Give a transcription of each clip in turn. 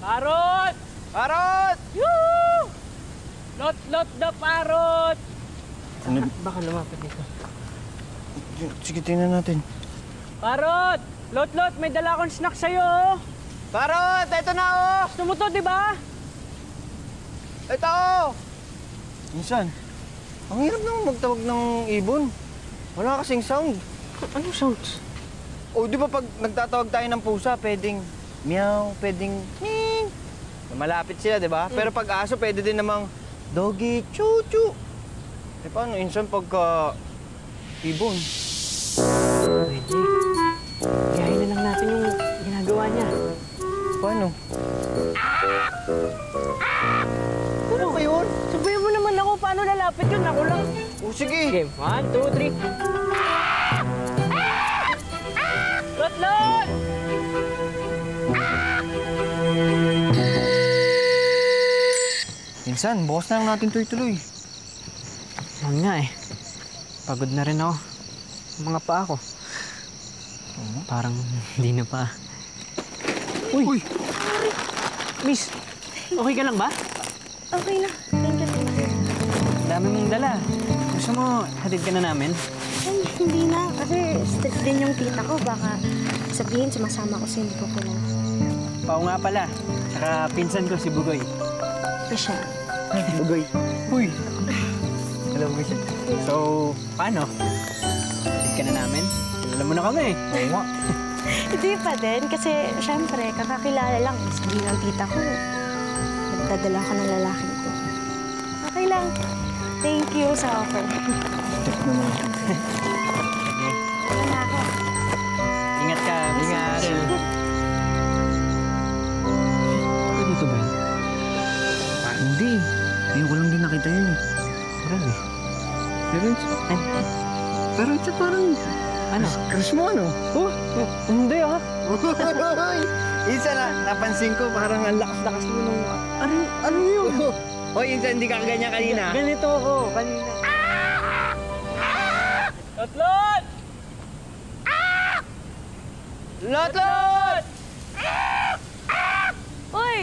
Parot! Parot! Yoo! Lot the parot! Ano? Baka lumapit dito. Sige, tingnan natin. Parot! Lot, may dala akong snack sa'yo, oh. Parot! Ito na, oh! Gusto mo to, di ba? Ito, oh! Minsan, ang hirap naman magtawag ng ibon. Wala kasing sound. Anong sounds? O, di ba pag nagtatawag tayo ng pusa, pwedeng meow, pwedeng ning. Malapit sila, di ba? Pero pag aso, pwede din namang doggy, chu-chu. Eh, paano? Minsan pagka ibon. Pwede. Gayahin na lang natin yung ginagawa niya. Paano? Ano ba yun? Sabihin mo naman ako paano lalapit yun. Ako lang. O, sige. Game. 1, 2, 3. Lot! Minsan, bukas na lang natin tuloy-tuloy. Yan nga eh. Pagod na rin ako. Mga paa ko. Parang hindi na pa. Uy! Miss, okay ka lang ba? Okay na. Thank you. Dami mong dala. Gusto mo, hatid ka na namin? Ay, hindi na. Kasi strict din yung tita ko. Baka sabihin sumasama ko sa hindi ko kulong. Pao nga pala. Saka pinsan ko si Bugoy. Pasya. Bugoy. Uy! Alam mo siya. So, paano? Hatid ka na namin? Alam mo na kami. Oo nga. Hindi pa din. Kasi, syempre, kakakilala lang. Sabihin ng tita ko, nagdadala ko ng lalaking to. Okay lang. Thank you sa offer. Sige. Wala na ako. Ingat ka. Ingat. Dito ba yun? Hindi. Ngayon ko lang din nakita yun eh. Marami. Pero ito parang... Ano? Crush mo, ano? Oh, hindi ah. Isa na, napansin ko parang ang lakas-lakas mo nung... Ano yun? Hoy, Insan, hindi ka ganyan kanina. Ganito ako, kanina. Lotlot! Lotlot! Uy!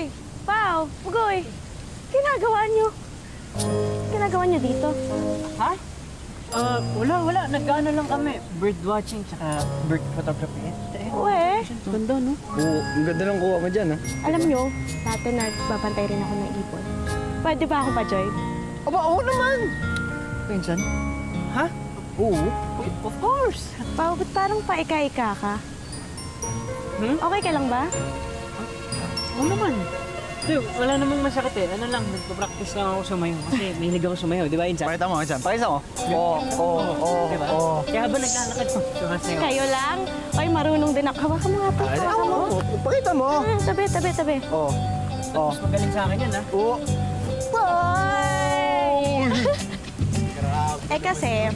Pao! Ugoy! Ginagawa niyo dito? Ha? Wala. Nag-ano lang kami. Bird watching, tsaka bird photography. Uwe! Ganda, no? Oo, ang ganda lang kuha mo dyan, ha? Alam niyo, dati nagbabantay rin ako ng ibon. Pwede ba ako pa-join? Aba, oo naman! Insan? Ha? Oo. Of course. Pao, ba't parang paika-ika ka? Okay ka lang ba? Oo naman. Dude, wala namang masakit eh. Ano lang, nagpa-practice lang ako sumayaw. Kasi mahilig ako sumayaw, di ba, Insan? Pakita mo, Insan. Pakita mo. Oo. Diba? Kaya habang naglalakad ko, sumasayaw. Kayo lang? Ay, marunong din ako. Hawakan mo nga po. Hawakan mo. Pakita mo. Tabi. Oo. Mas magaling sa akin yan, ha? Oo. Boy! Eh kasi,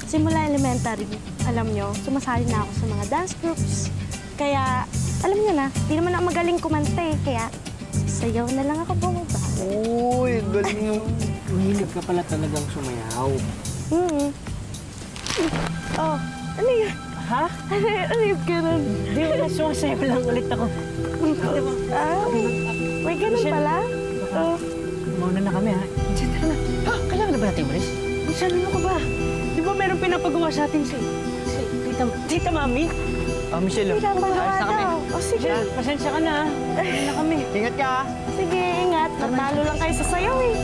simula elementary, alam nyo, sumasali na ako sa mga dance groups. Kaya, alam nyo na, di naman ako magaling kumanta eh. Kaya, sayaw na lang ako bumaba. Uy, galing mo. Mahilig ka pala talagang sumayaw. Oh, ano yun? Ha? Ano yung ganun? Di wala, sumasayaw lang ulit ako. May ganun pala? Oh. Mauna na kami, ha? Insan, tara na. Ha? Kailangan na ba natin umalis? Insan, ano ka ba? Di ba meron pinapagawa sa atin si Tita Mami? Michelle, Hindi na ayos na kami. O, sige. Pasensya ka na, ha? Uwi na kami. Ingat ka, ha? Sige, ingat. Natalo lang kayo sa sayaw eh.